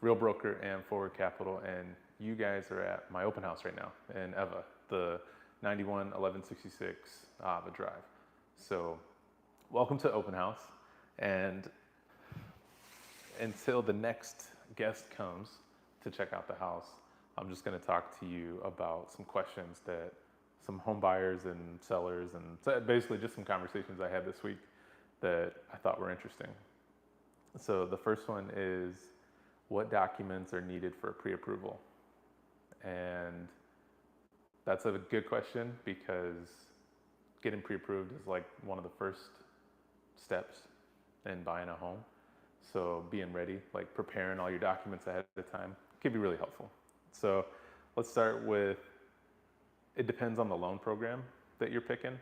Real Broker and Forward Capital, and you guys are at my open house right now in Eva, the 911166 Ava Drive. So, welcome to open house, and until the next guest comes to check out the house, I'm just going to talk to you about some questions that some home buyers and sellers, and basically just some conversations I had this week that I thought were interesting. So the first one is, what documents are needed for pre-approval? And that's a good question because getting pre-approved is like one of the first steps in buying a home. So being ready, like preparing all your documents ahead of time, can be really helpful. So let's start with, it depends on the loan program that you're picking.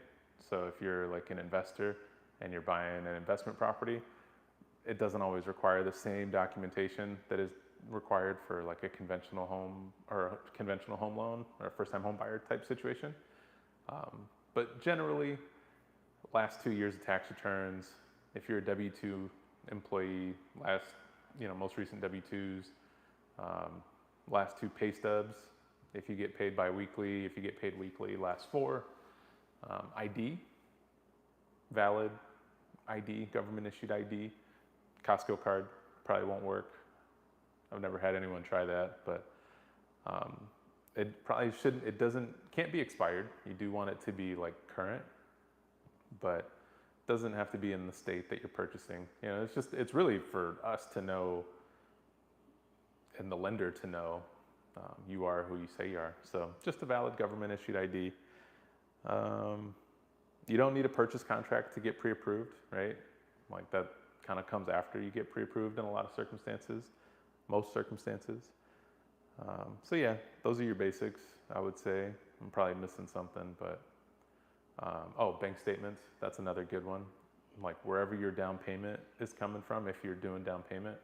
So if you're like an investor and you're buying an investment property, it doesn't always require the same documentation that is required for like a conventional home or a conventional home loan or a first-time home buyer type situation. But generally, last 2 years of tax returns, if you're a W-2 employee, most recent W-2s, last 2 pay stubs, if you get paid bi-weekly, if you get paid weekly, last 4, ID, valid ID, government issued ID, Costco card probably won't work. I've never had anyone try that, but it probably shouldn't, can't be expired. You do want it to be like current, but doesn't have to be in the state that you're purchasing. It's really for us to know and the lender to know you are who you say you are. So just a valid government issued ID. You don't need a purchase contract to get pre-approved, right? Like that kind of comes after you get pre-approved in a lot of circumstances, most circumstances. So yeah, those are your basics, I would say. I'm probably missing something, but bank statements, that's another good one. Like wherever your down payment is coming from, if you're doing down payment,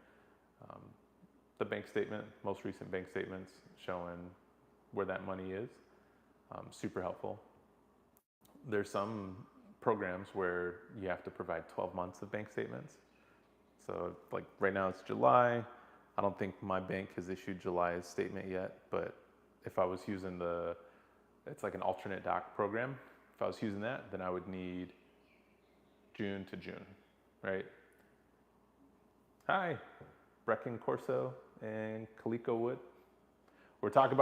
the bank statement, most recent bank statements showing where that money is, super helpful. There's some programs where you have to provide 12 months of bank statements. So like right now it's July. I don't think my bank has issued July's statement yet, but if I was using it's like an alternate doc program. If I was using that, then I would need June to June, right? Hi, Brecken Corso and Calico Wood. I'm talking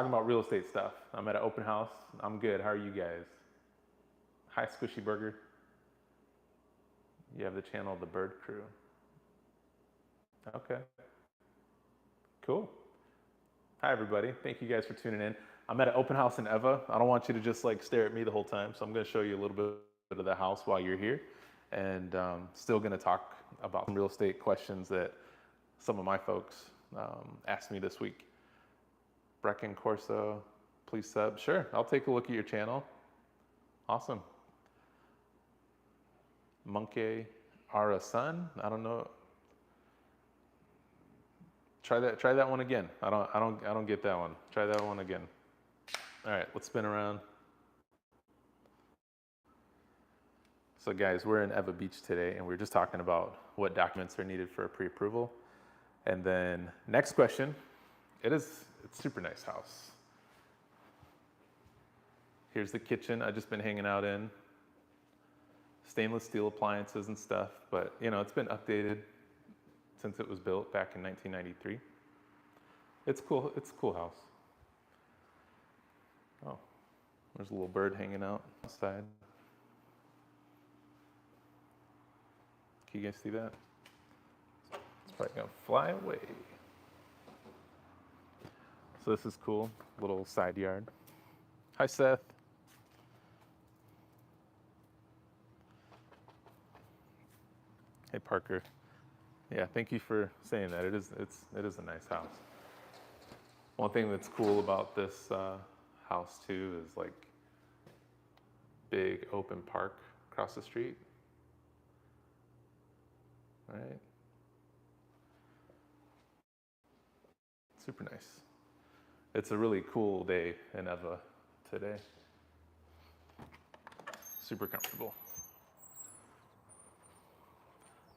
about real estate stuff. I'm at an open house. I'm good. How are you guys? Hi, Squishy Burger. You have the channel, The Bird Crew. Okay. Cool. Hi, everybody. Thank you guys for tuning in. I'm at an open house in Eva. I don't want you to just like stare at me the whole time, so I'm going to show you a little bit of the house while you're here, and still going to talk about some real estate questions that some of my folks asked me this week. Brecken Corso, please sub. Sure, I'll take a look at your channel. Awesome. Monkey Ara Sun. I don't know. Try that one again. I don't get that one. Try that one again. All right, let's spin around. So guys, we're in Eva Beach today, and we're just talking about what documents are needed for a pre-approval. And then next question, it's a super nice house. Here's the kitchen I've just been hanging out in. Stainless steel appliances and stuff, but it's been updated since it was built back in 1993. It's cool. It's a cool house. Oh, there's a little bird hanging out outside. Can you guys see that? It's probably gonna fly away. So this is cool, little side yard. Hi, Seth. Hey, Parker. Yeah, thank you for saying that. It is a nice house. One thing that's cool about this house too is like big open park across the street. Right? Super nice. It's a really cool day in Eva today. Super comfortable.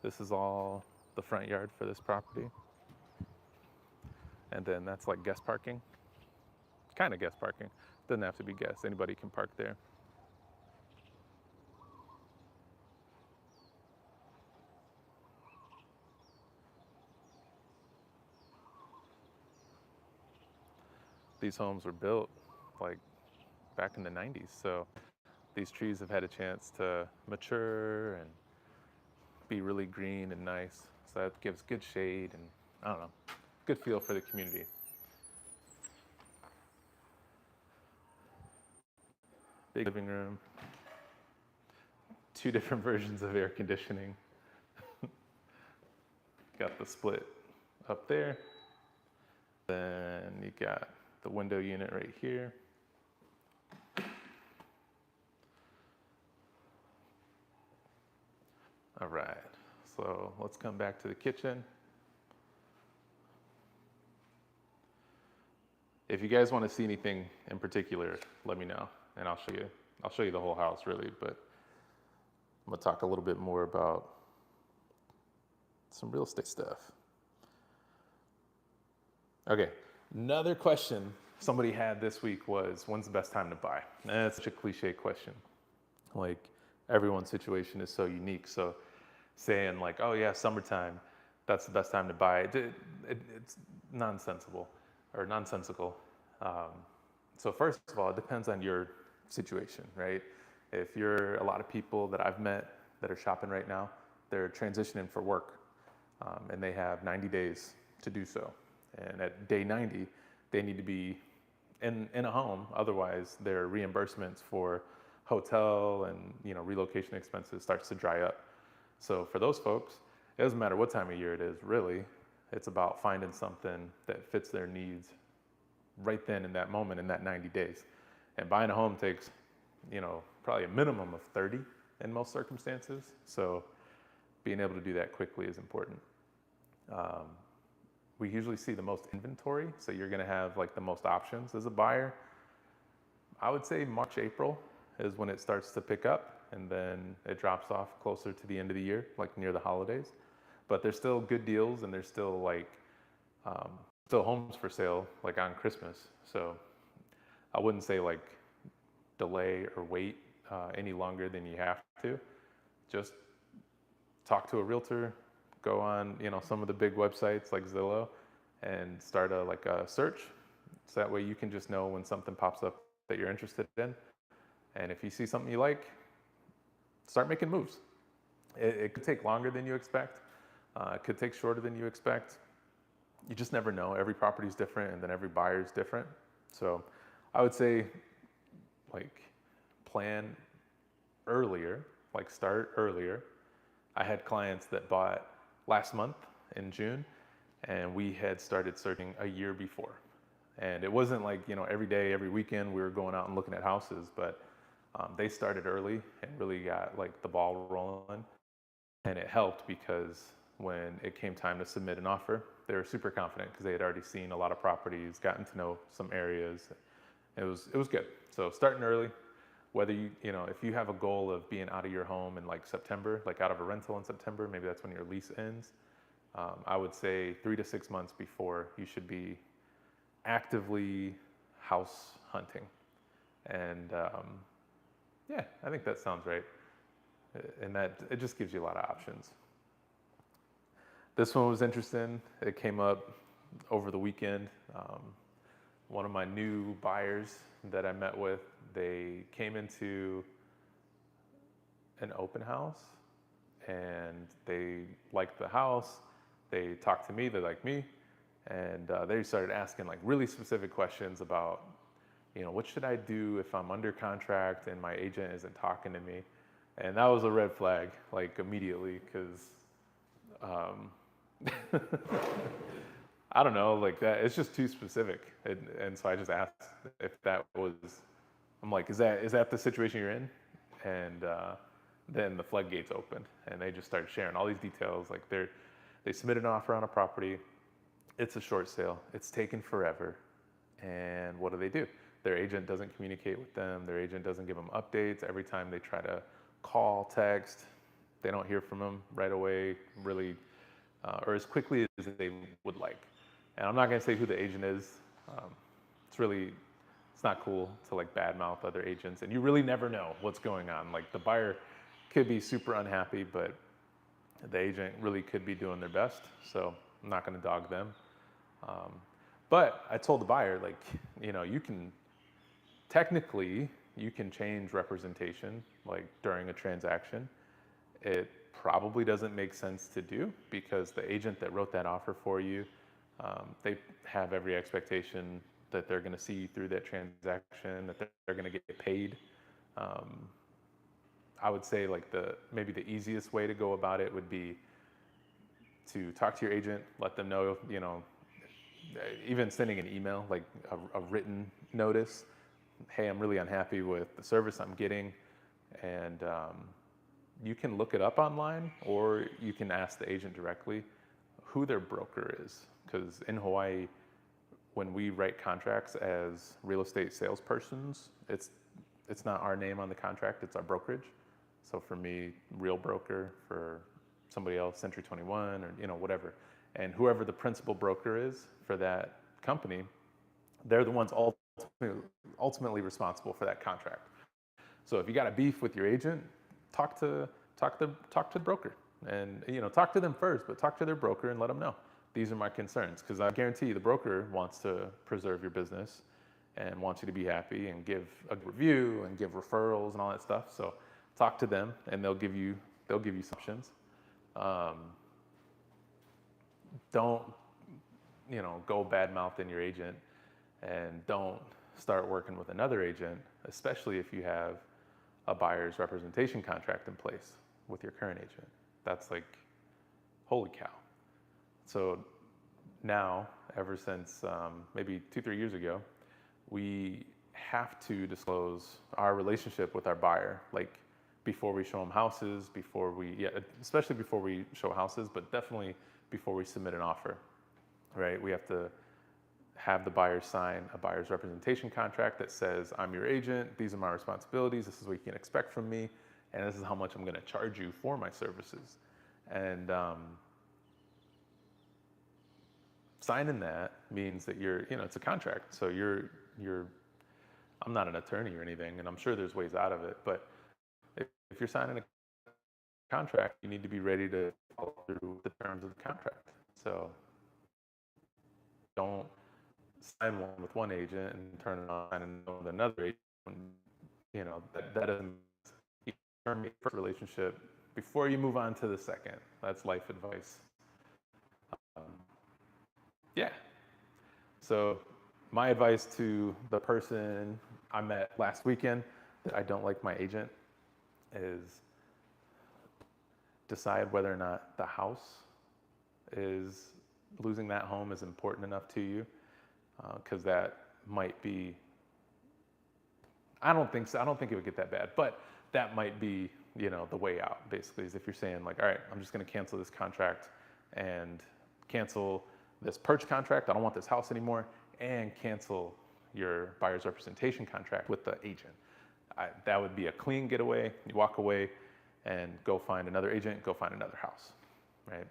This is all the front yard for this property. And then that's like guest parking, kind of guest parking. Doesn't have to be guest, anybody can park there. These homes were built like back in the 90s, so these trees have had a chance to mature and be really green and nice. So that gives good shade and, I don't know, good feel for the community. Big living room, 2 different versions of air conditioning. Got the split up there. Then you got the window unit right here. All right, so let's come back to the kitchen. If you guys want to see anything in particular, let me know, and I'll show you. I'll show you the whole house, really, but I'm gonna talk a little bit more about some real estate stuff. Okay, another question somebody had this week was, when's the best time to buy? And that's such a cliche question. Like, everyone's situation is so unique. So saying like, oh yeah, summertime, that's the best time to buy it, it's nonsensical. So first of all, it depends on your situation, right? If you're a lot of people that I've met that are shopping right now, they're transitioning for work, and they have 90 days to do so. And at day 90, they need to be in a home. Otherwise, their reimbursements for hotel and relocation expenses starts to dry up. So for those folks, it doesn't matter what time of year it is, really. It's about finding something that fits their needs right then in that moment, in that 90 days. And buying a home takes, probably a minimum of 30 in most circumstances. So being able to do that quickly is important. We usually see the most inventory, so you're gonna have like the most options as a buyer. I would say March, April is when it starts to pick up, and then it drops off closer to the end of the year, like near the holidays. But there's still good deals, and there's still like still homes for sale like on Christmas. So I wouldn't say like delay or wait any longer than you have to. Just talk to a realtor, go on some of the big websites like Zillow, and start a search. So that way you can just know when something pops up that you're interested in. And if you see something you like, start making moves. It could take longer than you expect. It could take shorter than you expect. You just never know. Every property is different, and then every buyer is different. So I would say like plan earlier, like start earlier. I had clients that bought last month in June, and we had started searching a year before. And it wasn't like, every day, every weekend we were going out and looking at houses, but they started early and really got like the ball rolling. And it helped because when it came time to submit an offer, they were super confident because they had already seen a lot of properties, gotten to know some areas. It was good. So starting early, whether if you have a goal of being out of your home in like September, like out of a rental in September, maybe that's when your lease ends. I would say 3 to 6 months before you should be actively house hunting. And yeah, I think that sounds right. And that it just gives you a lot of options. This one was interesting. It came up over the weekend. One of my new buyers that I met with, they came into an open house and they liked the house. They talked to me, they liked me, and they started asking like really specific questions about, what should I do if I'm under contract and my agent isn't talking to me? And that was a red flag, like immediately, because I don't know, like that, it's just too specific. And so I just asked if that was, I'm like, is that the situation you're in? And then the floodgates opened and they just started sharing all these details. Like they submitted an offer on a property. It's a short sale. It's taken forever. And what do? Their agent doesn't communicate with them. Their agent doesn't give them updates. Every time they try to call, text, they don't hear from them right away, really, or as quickly as they would like. And I'm not going to say who the agent is. Um, it's not cool to like badmouth other agents, and you really never know what's going on. Like the buyer could be super unhappy, but the agent really could be doing their best. So I'm not going to dog them. Um, but I told the buyer, like, you can technically you can change representation like during a transaction. It probably doesn't make sense to do because the agent that wrote that offer for you, they have every expectation that they're going to see you through that transaction, that they're going to get paid. Um, I would say like maybe the easiest way to go about it would be to talk to your agent, let them know, even sending an email, like a written notice. Hey, I'm really unhappy with the service I'm getting, and you can look it up online, or you can ask the agent directly who their broker is. Because in Hawaii, when we write contracts as real estate salespersons, it's not our name on the contract, it's our brokerage. So for me, Real Broker, for somebody else, Century 21, or whatever. And whoever the principal broker is for that company, they're the ones ultimately responsible for that contract. So if you got a beef with your agent, talk to the broker, and talk to them first, but talk to their broker and let them know these are my concerns, because I guarantee you the broker wants to preserve your business and wants you to be happy and give a review and give referrals and all that stuff. So talk to them, and they'll give you some options. Don't go bad mouthing your agent, and don't start working with another agent, especially if you have a buyer's representation contract in place with your current agent. That's like, holy cow. So now, ever since maybe 2-3 years ago, we have to disclose our relationship with our buyer, like before we show them houses, especially before we show houses, but definitely before we submit an offer, right? We have to have the buyer sign a buyer's representation contract that says, I'm your agent, these are my responsibilities, this is what you can expect from me, and this is how much I'm going to charge you for my services. And signing that means that it's a contract. So I'm not an attorney or anything, and I'm sure there's ways out of it, but if you're signing a contract, you need to be ready to follow through the terms of the contract. So don't sign one with one agent and turn it on with another agent. That doesn't terminate the first relationship before you move on to the second. That's life advice. Yeah. So my advice to the person I met last weekend that I don't like my agent is decide whether or not the house losing that home is important enough to you, because that might be, I don't think so. I don't think it would get that bad, but that might be, the way out, basically, is if you're saying like, all right, I'm just going to cancel this contract and cancel this purchase contract. I don't want this house anymore, and cancel your buyer's representation contract with the agent. That would be a clean getaway. You walk away and go find another agent, go find another house, right?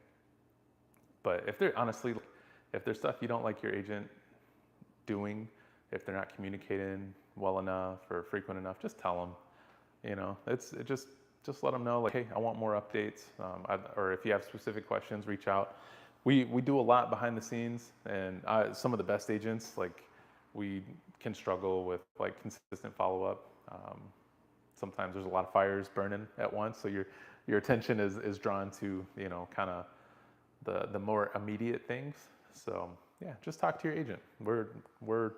But if there's stuff you don't like your agent doing, if they're not communicating well enough or frequent enough, just tell them. Just let them know, like, hey, I want more updates, or if you have specific questions, reach out. We do a lot behind the scenes, and some of the best agents, like, we can struggle with like consistent follow-up. Sometimes there's a lot of fires burning at once, so your attention is drawn to kind of the more immediate things. So yeah, just talk to your agent. We're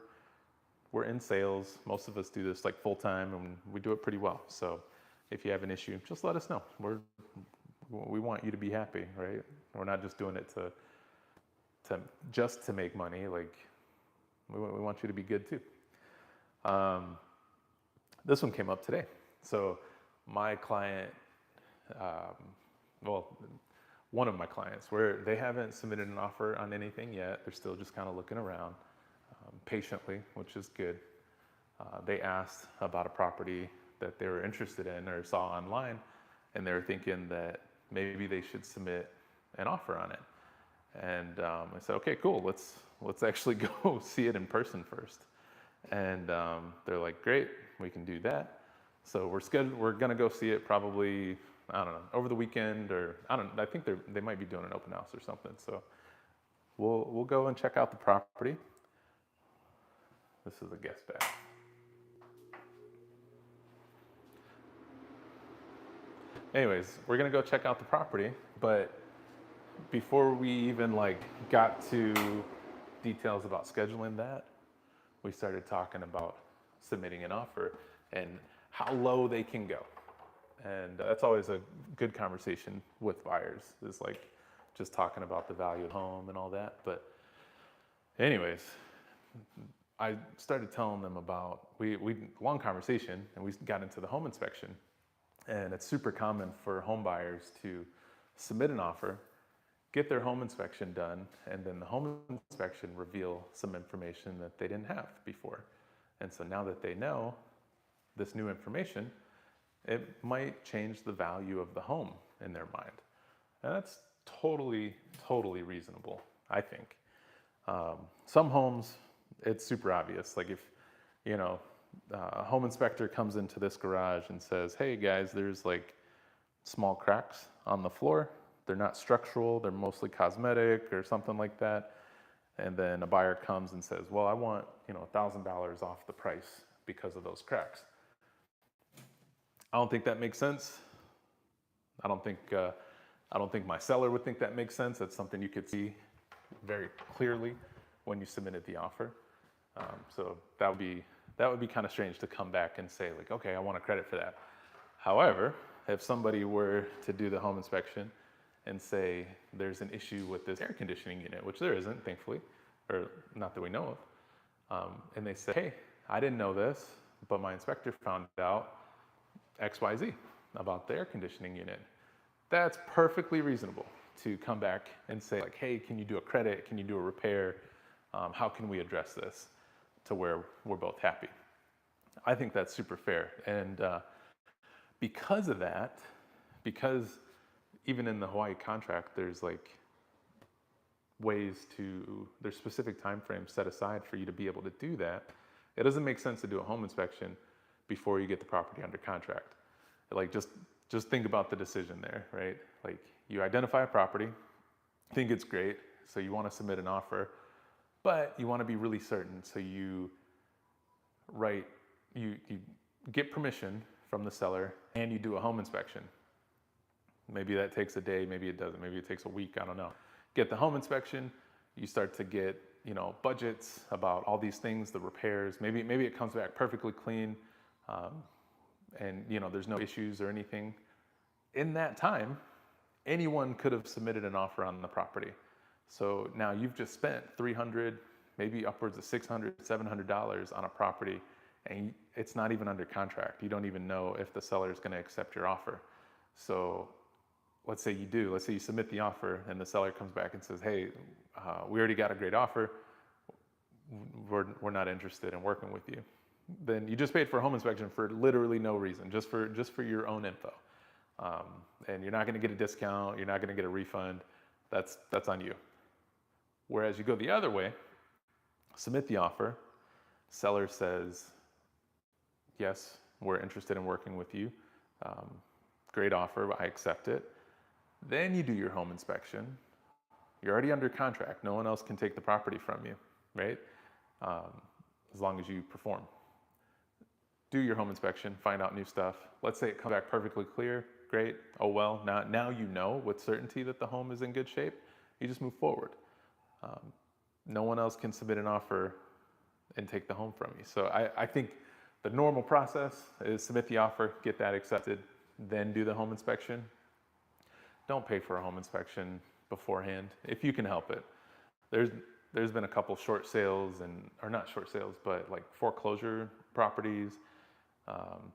in sales. Most of us do this like full time, and we do it pretty well. So if you have an issue, just let us know. We want you to be happy, right? We're not just doing it to make money. Like, we want you to be good too. This one came up today. So my client, one of my clients, where they haven't submitted an offer on anything yet. They're still just kind of looking around patiently, which is good. They asked about a property that they were interested in or saw online, and they were thinking that maybe they should submit an offer on it. And I said, okay, cool. let's actually go see it in person first. And they're like, great, we can do that. So we're gonna go see it probably, I don't know, over the weekend, or I think they might be doing an open house or something. So we'll go and check out the property. This is a guest bath. Anyways, we're gonna go check out the property, but before we even like got to details about scheduling that, we started talking about submitting an offer and how low they can go. And that's always a good conversation with buyers, is like just talking about the value of home and all that. But anyways, I started telling them about, we long conversation, and we got into the home inspection. And it's super common for home buyers to submit an offer, get their home inspection done, and then the home inspection reveal some information that they didn't have before. And so now that they know this new information, it might change the value of the home in their mind. And that's totally, totally reasonable, I think. Some homes, it's super obvious. Like if, a home inspector comes into this garage and says, hey guys, there's like small cracks on the floor. They're not structural, they're mostly cosmetic or something like that. And then a buyer comes and says, well, I want, $1,000 off the price because of those cracks. I don't think that makes sense. I don't think my seller would think that makes sense. That's something you could see very clearly when you submitted the offer. So that would be kind of strange to come back and say like, okay, I want a credit for that. However, if somebody were to do the home inspection and say there's an issue with this air conditioning unit, which there isn't, thankfully, or not that we know of, and they say, hey, I didn't know this, but my inspector found out XYZ about the air conditioning unit. That's perfectly reasonable to come back and say like, hey, can you do a credit? Can you do a repair? How can we address this to where we're both happy? I think that's super fair. And because of that, because even in the Hawaii contract, there's like there's specific time frames set aside for you to be able to do that. It doesn't make sense to do a home inspection before you get the property under contract. Like just think about the decision there, right? Like you identify a property, think it's great, so you want to submit an offer, but you want to be really certain. So you get permission from the seller and you do a home inspection. Maybe that takes a day, maybe it doesn't, maybe it takes a week, I don't know. Get the home inspection, you start to get, budgets about all these things, the repairs, maybe it comes back perfectly clean, and there's no issues or anything. In that time, anyone could have submitted an offer on the property. So now you've just spent $300, maybe upwards of $600, $700 on a property, and it's not even under contract. You don't even know if the seller is going to accept your offer. So let's say you submit the offer and the seller comes back and says, hey, we already got a great offer. We're not interested in working with you. Then you just paid for a home inspection for literally no reason, just for your own info. And you're not going to get a discount. You're not going to get a refund. That's on you. Whereas you go the other way, submit the offer, seller says, yes, we're interested in working with you. Great offer, I accept it. Then you do your home inspection. You're already under contract. No one else can take the property from you, right? As long as you perform. Do your home inspection, find out new stuff. Let's say it comes back perfectly clear, great. Oh well, now you know with certainty that the home is in good shape. You just move forward. No one else can submit an offer and take the home from you. So I think the normal process is submit the offer, get that accepted, then do the home inspection. Don't pay for a home inspection beforehand if you can help it. There's been a couple short sales or not short sales, but like foreclosure properties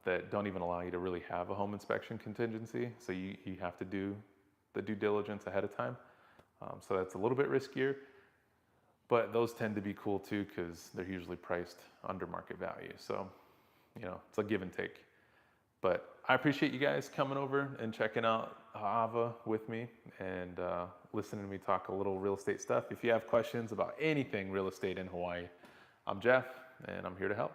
that don't even allow you to really have a home inspection contingency. So you have to do the due diligence ahead of time. So that's a little bit riskier, but those tend to be cool too because they're usually priced under market value. So, it's a give and take. But I appreciate you guys coming over and checking out Ava with me and listening to me talk a little real estate stuff. If you have questions about anything real estate in Hawaii, I'm Jeff, and I'm here to help.